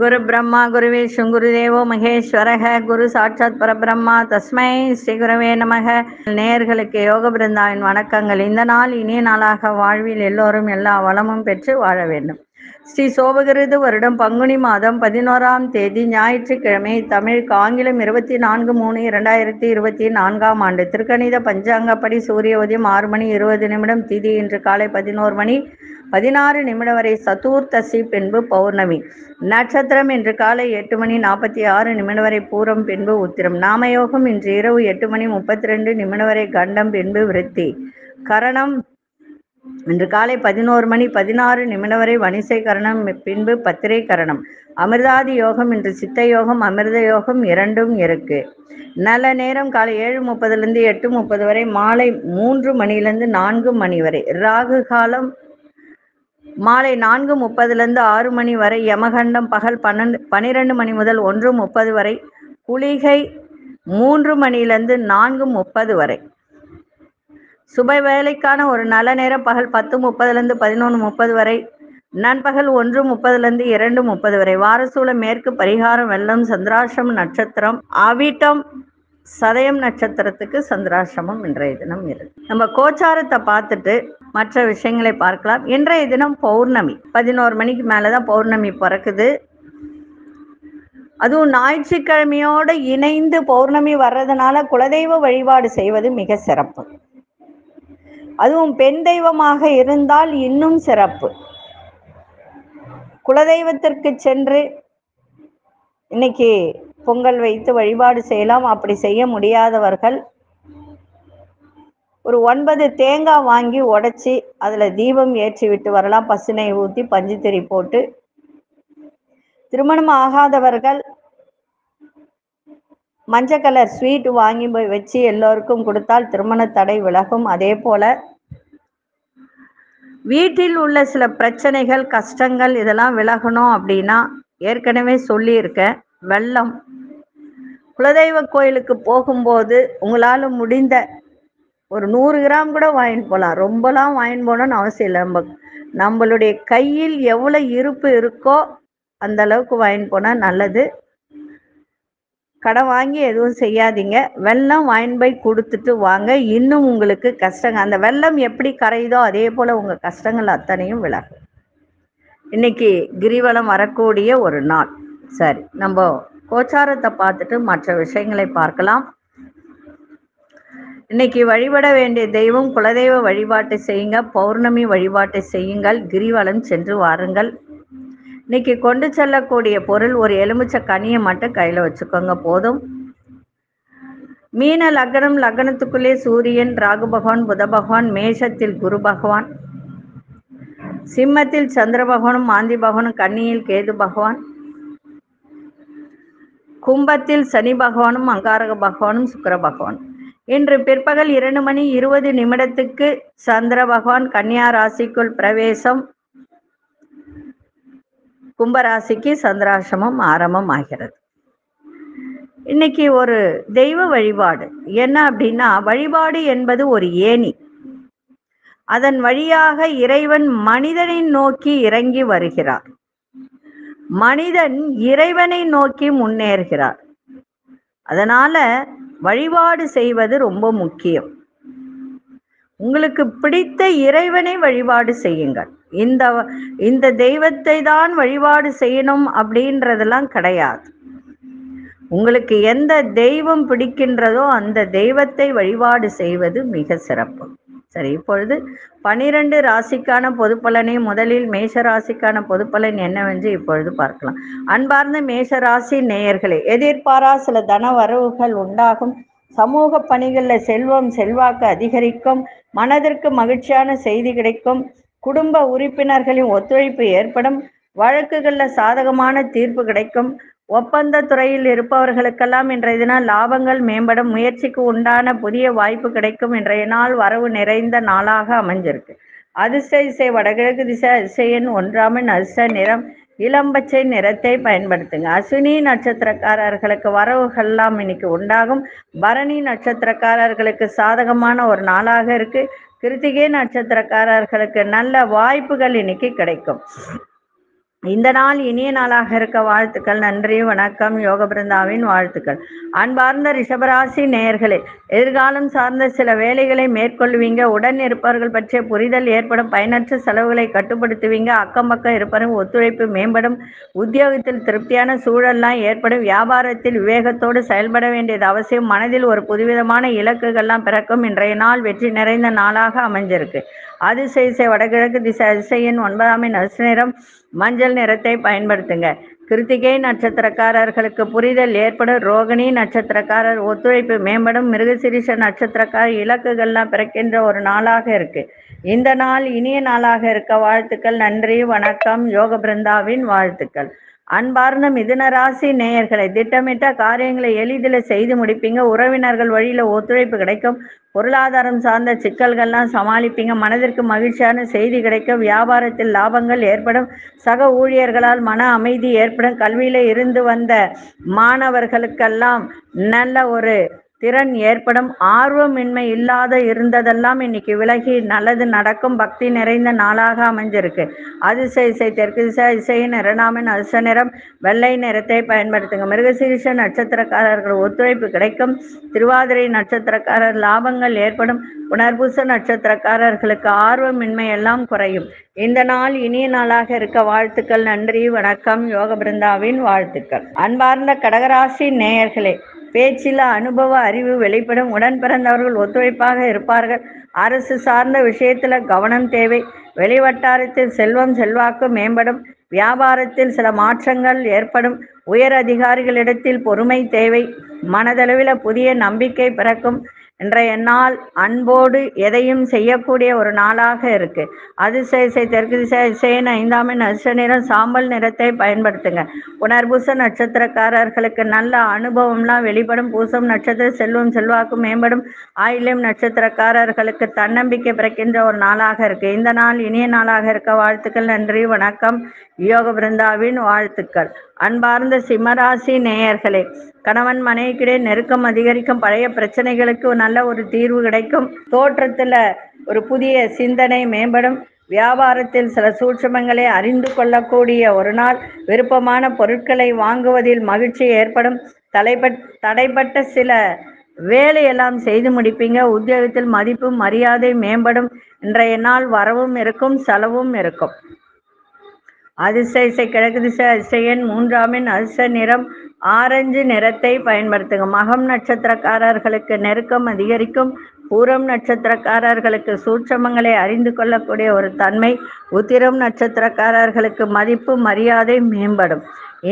குரு பிரம்மா குரு விஷ்ணு குரு தேவோ மகேஸ்வரக குரு சாட்சாத் பரபிரம்மா தஸ்மை ஸ்ரீ குருவே நமக. நேயர்களுக்கு யோக பிருந்தாவின் வணக்கங்கள். இந்த நாள் இனிய நாளாக வாழ்வில் எல்லோரும் எல்லா வளமும் பெற்று வாழ வேண்டும். ஸ்ரீ சோபகிருது வருடம் பங்குனி மாதம் 11ஆம் தேதி ஞாயிற்றுக்கிழமை, தமிழுக்கு ஆங்கிலம் 24/3/2024 ஆண்டு. திருக்கணித பஞ்சாங்கப்படி சூரிய உதயம் 6 மணி 20 நிமிடம், திதி இன்று காலை 11 மணி 16 நிமிடம் வரை சதுர்த்தசி, பின்பு பௌர்ணமி. நட்சத்திரம் இன்று காலை 8 மணி 46 நிமிடம் வரை பூரம், பின்பு உத்திரம். நாமயோகம் இன்று இரவு 8 மணி 32 நிமிடம் வரை கண்டம், பின்பு விருத்தி. கரணம் இன்று காலை 11 மணி 16 நிமிடம் வரை வணிசை கரணம், பின்பு பத்திரை கரணம். அமிர்தாதி யோகம் இன்று சித்த யோகம் அமிர்த யோகம் இரண்டும் இருக்கு. நல்ல நேரம் காலை 7:30 8:30 வரை, மாலை 3 மணியிலிருந்து 4 மணி வரை. ராகு காலம் மாலை 4:30 6 மணி வரை. யமகண்டம் பகல் 12 மணி முதல் 1:30 வரை. குளிகை 3 மணியிலிருந்து 4:30 வரை. சுப வேலைக்கான ஒரு நல்ல நேரம் பகல் 10:30 11:30 வரை. நண்பகல் 1:30 2:30 வரை. வாரசூல மேற்கு. பரிகாரம் வெள்ளம். சந்திராசிரம நட்சத்திரம் அவிட்டம் சதயம் நட்சத்திரத்துக்கு சந்திராசிரமம் இன்றைய தினம் இருக்கு. நம்ம கோச்சாரத்தை பார்த்துட்டு மற்ற விஷயங்களை பார்க்கலாம். இன்றைய தினம் பௌர்ணமி. 11 மணிக்கு மேலதான் பௌர்ணமி பிறக்குது. அதுவும் ஞாயிற்றுக்கிழமையோடு இணைந்து பௌர்ணமி வர்றதுனால குலதெய்வ வழிபாடு செய்வது மிக சிறப்பு. அதுவும் பெண் தெய்வமாக இருந்தால் இன்னும் சிறப்பு. குலதெய்வத்திற்கு சென்று இன்னைக்கு பொங்கல் வைத்து வழிபாடு செய்யலாம். அப்படி செய்ய முடியாதவர்கள் ஒரு 9 தேங்காய் வாங்கி உடைச்சி அதில் தீபம் ஏற்றி விட்டு வரலாம். பசுனை ஊற்றி பஞ்சுத்திரி போட்டு. திருமணம் ஆகாதவர்கள் மஞ்சள் கலர் ஸ்வீட் வாங்கி போய் வச்சு எல்லோருக்கும் கொடுத்தால் திருமண தடை விலகும். அதே போல வீட்டில் உள்ள சில பிரச்சனைகள் கஷ்டங்கள் இதெல்லாம் விலகணும் அப்படின்னா ஏற்கனவே சொல்லியிருக்கேன். வெள்ளம். குலதெய்வ கோயிலுக்கு போகும்போது உங்களால் முடிந்த ஒரு 100 கிராம் கூட வாங்கிட்டு போகலாம். ரொம்பலாம் வாங்கிட்டு போகணும்னு அவசியம் இல்லை. நம்மளுடைய கையில் எவ்வளோ இருப்பு இருக்கோ அந்த அளவுக்கு வாங்கிட்டு போனால் நல்லது. கடன் வாங்கி எதுவும் செய்யாதீங்க. வெள்ளம் வாங்கிட்டு போய் கொடுத்துட்டு வாங்க. இன்னும் உங்களுக்கு கஷ்டங்கள், அந்த வெள்ளம் எப்படி கரையுதோ அதே போல் உங்கள் கஷ்டங்கள் அத்தனையும் விலகும். இன்னைக்கு கிரிவலம் வரக்கூடிய ஒரு நாள். சரி, நம்ம கோச்சாரத்தை பார்த்துட்டு மற்ற விஷயங்களை பார்க்கலாம். இன்னைக்கு வழிபட வேண்டிய தெய்வம் குலதெய்வ வழிபாட்டை செய்யுங்க. பௌர்ணமி வழிபாட்டை செய்யுங்கள். கிரிவலம் சென்று வாருங்கள். இன்னைக்கு கொண்டு செல்லக்கூடிய பொருள் ஒரு எலுமிச்சை கனியை மட்டும் கையில் வச்சுக்கோங்க, போதும். மீன லக்னம். லக்னத்துக்குள்ளே சூரியன், ராகு பகவான், புத பகவான். மேஷத்தில் குரு பகவான், சிம்மத்தில் சந்திர பகவானும் மாந்தி பகவானும், கன்னியில் கேது பகவான், கும்பத்தில் சனி பகவானும் அங்காரக பகவானும் சுக்கிர பகவான். இன்று பிற்பகல் 2 மணி 20 நிமிடத்துக்கு சந்திர பகவான் கன்னியா ராசிக்குள் பிரவேசம். கும்பராசிக்கு சந்திராசிரமம் ஆரம்பம் ஆகிறது. இன்னைக்கு ஒரு தெய்வ வழிபாடு என்ன அப்படின்னா, வழிபாடு என்பது ஒரு ஏணி. அதன் வழியாக இறைவன் மனிதனை நோக்கி இறங்கி வருகிறார். மனிதன் இறைவனை நோக்கி முன்னேறுகிறார். அதனால வழிபாடு செய்வது ரொம்ப முக்கியம். உங்களுக்கு பிடித்த இறைவனை வழிபாடு செய்யுங்கள். இந்த தெய்வத்தை தான் வழிபாடு செய்யணும் அப்படின்றதெல்லாம் கிடையாது. உங்களுக்கு எந்த தெய்வம் பிடிக்கின்றதோ அந்த தெய்வத்தை வழிபாடு செய்வது மிக சிறப்பு. சரி, இப்பொழுது 12 ராசிக்கான பொதுப்பலனை முதலில் மேஷ ராசிக்கான பொதுப்பலன் என்னவென்று இப்பொழுது பார்க்கலாம். அன்பார்ந்த மேஷ ராசி நேயர்களே, எதிர்பாரா சில தன வரவுகள் உண்டாகும். சமூக பணிகளில் செல்வம் செல்வாக்கு அதிகரிக்கும். மனதிற்கு மகிழ்ச்சியான செய்தி கிடைக்கும். குடும்ப உறுப்பினர்களின் ஒத்துழைப்பு ஏற்படும். வழக்குகளில் சாதகமான தீர்ப்பு கிடைக்கும். ஒப்பந்த துறையில் இருப்பவர்களுக்கெல்லாம் இன்றைய தினம் லாபங்கள் மேம்படும். முயற்சிக்கு உண்டான புதிய வாய்ப்பு கிடைக்கும். இன்றைய நாள் வரவு நிறைந்த நாளாக அமைஞ்சிருக்கு. அதிர்ஷ்ட திசை வடகிழக்கு திசை. அதிர்ஷ்ட எண் 1. அதிர்ஷ்ட நிறம் இளம்பச்சை நிறத்தை பயன்படுத்துங்க. அஸ்வினி நட்சத்திரக்காரர்களுக்கு வரவுகள்லாம் இன்னைக்கு உண்டாகும். பரணி நட்சத்திரக்காரர்களுக்கு சாதகமான ஒரு நாளாக இருக்கு. கிருத்திகை நட்சத்திரக்காரர்களுக்கு நல்ல வாய்ப்புகள் இன்னைக்கு கிடைக்கும். இந்த நாள் இனிய நாளாக இருக்க வாழ்த்துக்கள். நன்றி, வணக்கம். யோக பிருந்தாவின் வாழ்த்துக்கள். அன்பார்ந்த ரிஷபராசி நேயர்களே, எதிர்காலம் சார்ந்த சில வேலைகளை மேற்கொள்வீங்க. உடன் இருப்பவர்கள் பற்றிய புரிதல் ஏற்படும். பயனற்ற செலவுகளை கட்டுப்படுத்துவீங்க. அக்கம் பக்கம் இருப்பவரும் ஒத்துழைப்பு மேம்படும். உத்தியோகத்தில் திருப்தியான சூழல்லாம் ஏற்படும். வியாபாரத்தில் விவேகத்தோடு செயல்பட வேண்டியது அவசியம். மனதில் ஒரு புதுவிதமான இலக்குகள்லாம் பிறக்கும். இன்றைய நாள் வெற்றி நிறைந்த நாளாக அமைஞ்சிருக்கு. அதிசய வடகிழக்கு திசை அதிசயன் 9ஆம் நிறம் மஞ்சள் நிறத்தை பயன்படுத்துங்க. கிருத்திகை நட்சத்திரக்காரர்களுக்கு புரிதல் ஏற்படும். ரோகிணி நட்சத்திரக்காரர் ஒத்துழைப்பு மேம்படும். மிருகசிரிஷ நட்சத்திரக்காரர் இலக்குகள்லாம் பிறக்கின்ற ஒரு நாளாக இருக்கு. இந்த நாள் இனிய நாளாக இருக்க வாழ்த்துக்கள். நன்றி, வணக்கம். யோக பிருந்தாவின் வாழ்த்துக்கள். அன்பார்ந்த மிதுன ராசி நேயர்களை, திட்டமிட்ட காரியங்களை எளிதில் செய்து முடிப்பீங்க. உறவினர்கள் வழியில ஒத்துழைப்பு கிடைக்கும். பொருளாதாரம் சார்ந்த சிக்கல்கள்லாம் சமாளிப்பீங்க. மனதிற்கு மகிழ்ச்சியான செய்தி கிடைக்கும். வியாபாரத்தில் லாபங்கள் ஏற்படும். சக ஊழியர்களால் மன அமைதி ஏற்படும். கல்வியில இருந்து வந்த மாணவர்களுக்கெல்லாம் நல்ல ஒரு திறன் ஏற்படும். ஆர்வமின்மை இல்லாத இருந்ததெல்லாம் இன்னைக்கு விலகி நல்லது நடக்கும். பக்தி நிறைந்த நாளாக அமைஞ்சிருக்கு. அதிசய தெற்கு திசை இசையின் 2ஆம் அதிர்ஷ்ட நிறம் வெள்ளை நிறத்தை பயன்படுத்துங்க. மிருகசீரிஷ நட்சத்திரக்காரர்கள் ஒத்துழைப்பு கிடைக்கும். திருவாதிரை நட்சத்திரக்காரர் லாபங்கள் ஏற்படும். புனர்பூச நட்சத்திரக்காரர்களுக்கு ஆர்வமின்மை எல்லாம் குறையும். இந்த நாள் இனிய நாளாக இருக்க வாழ்த்துக்கள். நன்றி, வணக்கம். யோக பிருந்தாவின் வாழ்த்துக்கள். அன்பார்ந்த கடகராசி நேயர்களே, பேச்சில் அனுபவ அறிவு வெளிப்படும். உடன் பிறந்தவர்கள் ஒத்துழைப்பாக இருப்பார்கள். அரசு சார்ந்த விஷயத்தில் கவனம் தேவை. வெளிவட்டாரத்தில் செல்வம் செல்வாக்கு மேம்படும். வியாபாரத்தில் சில மாற்றங்கள் ஏற்படும். உயர் அதிகாரிகளிடத்தில் பொறுமை தேவை. மனதளவில் புதிய நம்பிக்கை பிறக்கும். இன்றைய நாள் அன்போடு எதையும் செய்யக்கூடிய ஒரு நாளாக இருக்கு. அதிசய தெற்கு திசை இசையின் 5ஆம் அதிர்ஷ்ட நிறம் சாம்பல் நிறத்தை பயன்படுத்துங்க. புனர்பூச நட்சத்திரக்காரர்களுக்கு நல்ல அனுபவம்லாம் வெளிப்படும். பூசம் நட்சத்திர செல்வம் செல்வாக்கு மேம்படும். ஆயில்யம் நட்சத்திரக்காரர்களுக்கு தன்னம்பிக்கை பிறக்கின்ற ஒரு நாளாக இருக்கு. இந்த நாள் இனிய நாளாக இருக்க வாழ்த்துக்கள். நன்றி, வணக்கம். யோக பிருந்தாவின் வாழ்த்துக்கள். அன்பார்ந்த சிம்மராசி நேயர்களே, கணவன் மனைவிக்கிடையே நெருக்கம் அதிகரிக்கும். பழைய பிரச்சனைகளுக்கு நல்ல ஒரு தீர்வு கிடைக்கும். தோற்றத்துல ஒரு புதிய சிந்தனை மேம்படும். வியாபாரத்தில் சில சூட்சுமங்களை அறிந்து கொள்ளக்கூடிய ஒரு நாள். விருப்பமான பொருட்களை வாங்குவதில் மகிழ்ச்சி ஏற்படும். தடைப்பட்ட சில வேலையெல்லாம் செய்து முடிப்பீங்க. உத்தியோகத்தில் மதிப்பு மரியாதை மேம்படும். இன்றைய நாள் வரவும் இருக்கும், செலவும் இருக்கும். அதிசய கிழக்கு திசை அதிசயன் 3ஆம் அதிர்ஷ்ட நிறம் ஆரஞ்சு நிறத்தை பயன்படுத்துங்க. மகம் நட்சத்திரக்காரர்களுக்கு நெருக்கம் அதிகரிக்கும். பூரம் நட்சத்திரக்காரர்களுக்கு சூட்சமங்களை அறிந்து கொள்ளக்கூடிய ஒரு தன்மை. உத்திரம் நட்சத்திரக்காரர்களுக்கு மதிப்பு மரியாதை மேம்படும்.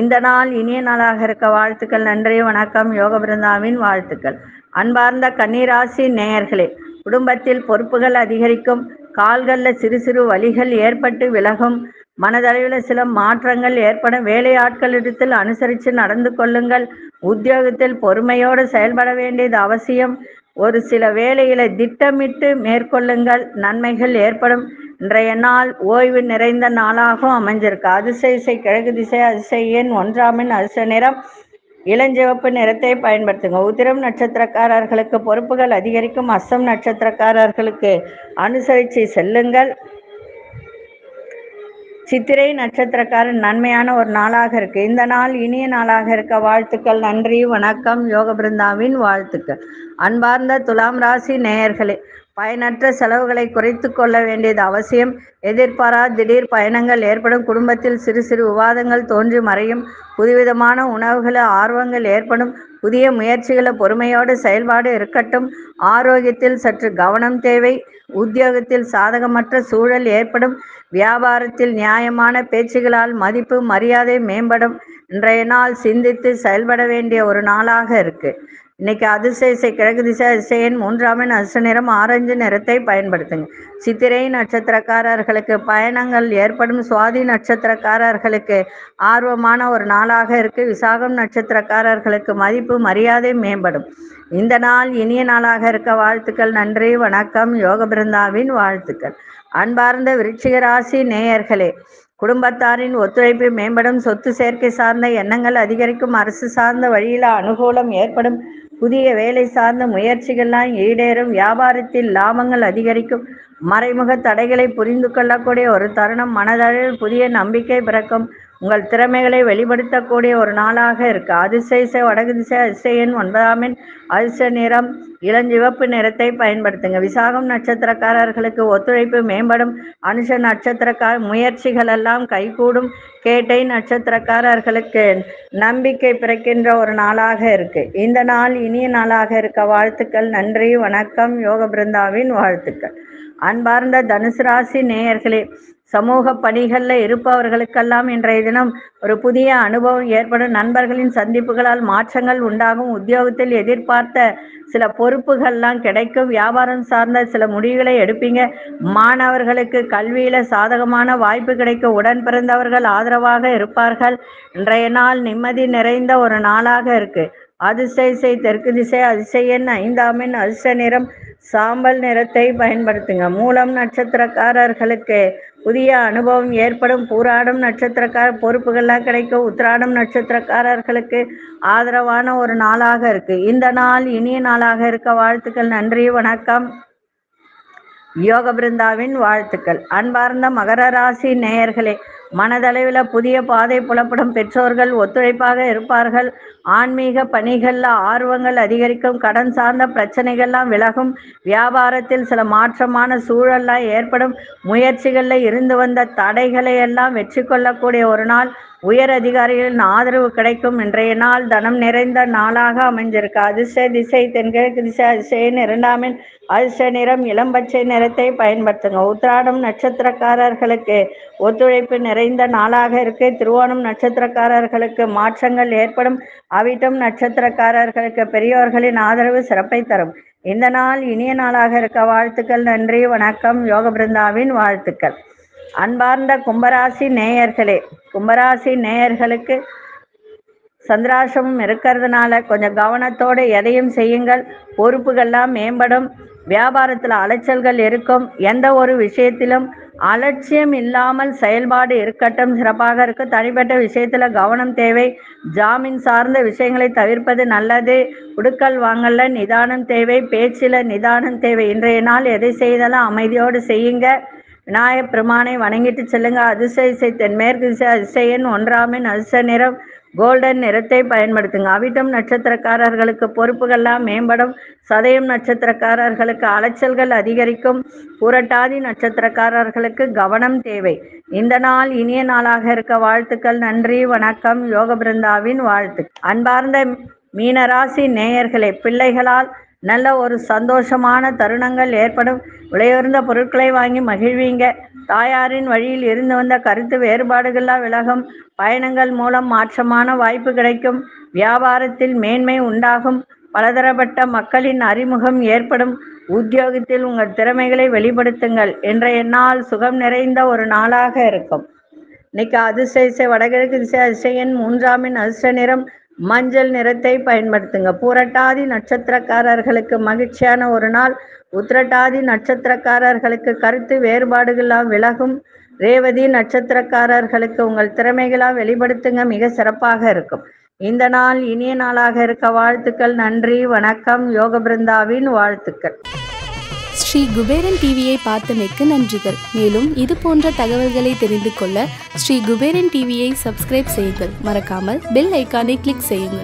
இந்த நாள் இனிய நாளாக இருக்க வாழ்த்துக்கள். நன்றி, வணக்கம். யோக பிருந்தாவின் வாழ்த்துக்கள். அன்பார்ந்த கன்னிராசி நேயர்களே, குடும்பத்தில் பொறுப்புகள் அதிகரிக்கும். கால்களில் சிறு சிறு வலிகள் ஏற்பட்டு விலகும். மனதளவில் சில மாற்றங்கள் ஏற்படும். வேலையாட்களிடத்தில் அனுசரித்து நடந்து கொள்ளுங்கள். உத்தியோகத்தில் பொறுமையோடு செயல்பட வேண்டியது அவசியம். ஒரு சில வேலைகளை திட்டமிட்டு மேற்கொள்ளுங்கள். நன்மைகள் ஏற்படும். இன்றைய நாள் ஓய்வு நிறைந்த நாளாகவும் அமைஞ்சிருக்கு. அதிசய கிழக்கு திசை அதிசயன் 1ஆம் அதிர்ஷ்ட நிறம் இளஞ்சிவப்பு நிறத்தை பயன்படுத்துங்க. உத்திரம் நட்சத்திரக்காரர்களுக்கு பொறுப்புகள் அதிகரிக்கும். அஸ்தம் நட்சத்திரக்காரர்களுக்கு அனுசரித்து செல்லுங்கள். சித்திரை நட்சத்திரக்காரன் நன்மையான ஒரு நாளாக இருக்கு. இந்த நாள் இனிய நாளாக இருக்க வாழ்த்துக்கள். நன்றி, வணக்கம். யோக பிருந்தாவின் வாழ்த்துக்கள். அன்பார்ந்த துலாம் ராசி நேயர்களே, பயனற்ற செலவுகளை குறைத்து கொள்ள வேண்டியது அவசியம். எதிர்பாரா திடீர் பயணங்கள் ஏற்படும். குடும்பத்தில் சிறு சிறு விவாதங்கள் தோன்றி மறையும். புதுவிதமான உணவுகளை ஆர்வங்கள் ஏற்படும். புதிய முயற்சிகளை பொறுமையோடு செயல்பாடு இருக்கட்டும். ஆரோக்கியத்தில் சற்று கவனம் தேவை. உத்தியோகத்தில் சாதகமற்ற சூழல் ஏற்படும். வியாபாரத்தில் நியாயமான பேச்சுகளால் மதிப்பு மரியாதை மேம்படும். இன்றைய நாள் சிந்தித்து செயல்பட வேண்டிய ஒரு நாளாக இருக்கு. இன்னைக்கு அதிசய கிழக்கு திசை அதிசயன் 3ஆம் அதிர்ஷ்ட நிறம் ஆரஞ்சு நிறத்தை பயன்படுத்துங்க. சித்திரை நட்சத்திரக்காரர்களுக்கு பயணங்கள் ஏற்படும். சுவாதி நட்சத்திரக்காரர்களுக்கு ஆர்வமான ஒரு நாளாக இருக்கு. விசாகம் நட்சத்திரக்காரர்களுக்கு மதிப்பு மரியாதை மேம்படும். இந்த நாள் இனிய நாளாக இருக்க வாழ்த்துக்கள். நன்றி, வணக்கம். யோக பிருந்தாவின் வாழ்த்துக்கள். அன்பார்ந்த விருச்சிக ராசி நேயர்களே, குடும்பத்தாரின் ஒத்துழைப்பு மேம்படும். சொத்து சேர்க்கை சார்ந்த எண்ணங்கள் அதிகரிக்கும். அரசு சார்ந்த வழியில் அனுகூலம் ஏற்படும். புதிய வேலை சார்ந்த முயற்சிகள்லாம் ஈடேறும். வியாபாரத்தில் லாபங்கள் அதிகரிக்கும். மறைமுக தடைகளை புரிந்து கொள்ளக்கூடிய ஒரு தருணம். மனதளவில் புதிய நம்பிக்கை பிறக்கும். உங்கள் திறமைகளை வெளிப்படுத்தக்கூடிய ஒரு நாளாக இருக்கு. அதிசய வடகு திசை அதிசய எண் 9ஆம் எண். அதிர்ஷ்ட நிறம் இளஞ்சிவப்பு நிறத்தை பயன்படுத்துங்க. விசாகம் நட்சத்திரக்காரர்களுக்கு ஒத்துழைப்பு மேம்படும். அனுஷ நட்சத்திரக்கார முயற்சிகள் எல்லாம் கைகூடும். கேட்டை நட்சத்திரக்காரர்களுக்கு நம்பிக்கை பிறக்கின்ற ஒரு நாளாக இருக்கு. இந்த நாள் இனிய நாளாக இருக்க வாழ்த்துக்கள். நன்றி, வணக்கம். யோக பிருந்தாவின் வாழ்த்துக்கள். அன்பார்ந்த தனுசு ராசி நேயர்களே, சமூக பணிகளில் இருப்பவர்களுக்கெல்லாம் இன்றைய தினம் ஒரு புதிய அனுபவம் ஏற்படும். நண்பர்களின் சந்திப்புகளால் மாற்றங்கள் உண்டாகும். உத்தியோகத்தில் எதிர்பார்த்த சில பொறுப்புகள்லாம் கிடைக்கும். வியாபாரம் சார்ந்த சில முடிவுகளை எடுப்பீங்க. மாணவர்களுக்கு கல்வியில சாதகமான வாய்ப்பு கிடைக்கும். உடன் பிறந்தவர்கள் ஆதரவாக இருப்பார்கள். இன்றைய நாள் நிம்மதி நிறைந்த ஒரு நாளாக இருக்கு. அதிசய தெற்கு திசை அதிசய எண் 5ஆம் எண். அதிர்ஷ்ட நிறம் சாம்பல் நிறத்தை பயன்படுத்துங்க. மூலம் நட்சத்திரக்காரர்களுக்கு புதிய அனுபவம் ஏற்படும். பூராடம் நட்சத்திரக்கார பொறுப்புகள்லாம் கிடைக்கும். உத்திராடம் நட்சத்திரக்காரர்களுக்கு ஆதரவான ஒரு நாளாக இருக்கு. இந்த நாள் இனிய நாளாக இருக்க வாழ்த்துக்கள். நன்றி, வணக்கம். யோக பிருந்தாவின் வாழ்த்துக்கள். அன்பார்ந்த மகர ராசி நேயர்களே, மனதளவில் புதிய பாதை புலப்படும். பெற்றோர்கள் ஒத்துழைப்பாக இருப்பார்கள். ஆன்மீக பணிகளில் ஆர்வங்கள் அதிகரிக்கும். கடன் சார்ந்த பிரச்சனைகள்லாம் விலகும். வியாபாரத்தில் சில மாற்றமான சூழல்லாம் ஏற்படும். முயற்சிகளில் இருந்து வந்த தடைகளை எல்லாம் வெற்றி கொள்ளக்கூடிய ஒரு நாள். உயர் அதிகாரிகளின் ஆதரவு கிடைக்கும். இன்றைய நாள் தனம் நிறைந்த நாளாக அமைஞ்சிருக்கு. அதிர்ஷ்ட திசை தென்கிழக்கு திசை அதிர்ஷ்ட எண் 2ஆம் எண். அதிர்ஷ்ட நிறம் இளம்பச்சை நிறத்தை பயன்படுத்துங்க. உத்திராடம் நட்சத்திரக்காரர்களுக்கு ஒத்துழைப்பு நிறைந்த நாளாக இருக்கு. திருவோணம் நட்சத்திரக்காரர்களுக்கு மாற்றங்கள் ஏற்படும். அவிட்டம் நட்சத்திரக்காரர்களுக்கு பெரியோர்களின் ஆதரவு சிறப்பை தரும். இந்த நாள் இனிய நாளாக இருக்க வாழ்த்துக்கள். நன்றி, வணக்கம். யோக பிருந்தாவின் வாழ்த்துக்கள். அன்பார்ந்த கும்பராசி நேயர்களே, கும்பராசி நேயர்களுக்கு சந்திராசிரமம் இருக்கிறதுனால கொஞ்சம் கவனத்தோடு எதையும் செய்யுங்கள். பொறுப்புகள்லாம் மேம்படும். வியாபாரத்தில் அலைச்சல்கள் இருக்கும். எந்த ஒரு விஷயத்திலும் அலட்சியம் இல்லாமல் செயல்பாடு இருக்கட்டும், சிறப்பாக இருக்கும். தனிப்பட்ட விஷயத்தில் கவனம் தேவை. ஜாமீன் சார்ந்த விஷயங்களை தவிர்ப்பது நல்லது. உடுக்கல் வாங்கல நிதானம் தேவை. பேச்சில் நிதானம் தேவை. இன்றைய நாள் எதை செய்தாலும் அமைதியோடு செய்யுங்க. விநாயகப் பெருமானை வணங்கிட்டு செல்லுங்க. அதிசய தென்மேற்கு திசை அதிசய எண் 1ஆம் எண். அதிர்ஷ்ட நிறம் கோல்டன் நிறத்தை பயன்படுத்துங்க. அவிட்டம் நட்சத்திரக்காரர்களுக்கு பொறுப்புகள்லாம் மேம்படும். சதயம் நட்சத்திரக்காரர்களுக்கு அலைச்சல்கள் அதிகரிக்கும். புரட்டாதி நட்சத்திரக்காரர்களுக்கு கவனம் தேவை. இந்த நாள் இனிய நாளாக இருக்க வாழ்த்துக்கள். நன்றி, வணக்கம். யோக பிருந்தாவின் வாழ்த்து. அன்பார்ந்த மீனராசி நேயர்களே, பிள்ளைகளால் நல்ல ஒரு சந்தோஷமான தருணங்கள் ஏற்படும். விலையுயர்ந்த பொருட்களை வாங்கி மகிழ்வீங்க. தாயாரின் வழியில் இருந்து வந்த கருத்து வேறுபாடுகள்லாம் விலகும். பயணங்கள் மூலம் மாற்றமான வாய்ப்பு கிடைக்கும். வியாபாரத்தில் மேன்மை உண்டாகும். பலதரப்பட்ட மக்களின் அறிமுகம் ஏற்படும். உத்தியோகத்தில் உங்கள் திறமைகளை வெளிப்படுத்துங்கள். இன்றைய நாள் சுகம் நிறைந்த ஒரு நாளாக இருக்கும். இன்னைக்கு அதிசய வடகிழக்கு திசை அதிசய எண் 3ஆம் எண். அதிர்ஷ்ட நிறம் மஞ்சள் நிறத்தை பயன்படுத்துங்க. பூரட்டாதி நட்சத்திரக்காரர்களுக்கு மகிழ்ச்சியான ஒரு நாள். உத்திரட்டாதி நட்சத்திரக்காரர்களுக்கு கருத்து வேறுபாடுகளாம் விலகும். ரேவதி நட்சத்திரக்காரர்களுக்கு உங்கள் திறமைகளாக வெளிப்படுத்துங்க. மிக சிறப்பாக இருக்கும். இந்த நாள் இனிய நாளாக இருக்க வாழ்த்துக்கள். நன்றி, வணக்கம். யோக பிருந்தாவின் வாழ்த்துக்கள். ஸ்ரீ குபேரன் டிவியை பார்த்தமைக்கு நன்றிகள். மேலும் இது போன்ற தகவல்களை தெரிந்து கொள்ள ஸ்ரீ குபேரன் டிவியை சப்ஸ்கிரைப் செய்யுங்கள். மறக்காமல் பெல் ஐக்கானை கிளிக் செய்யுங்கள்.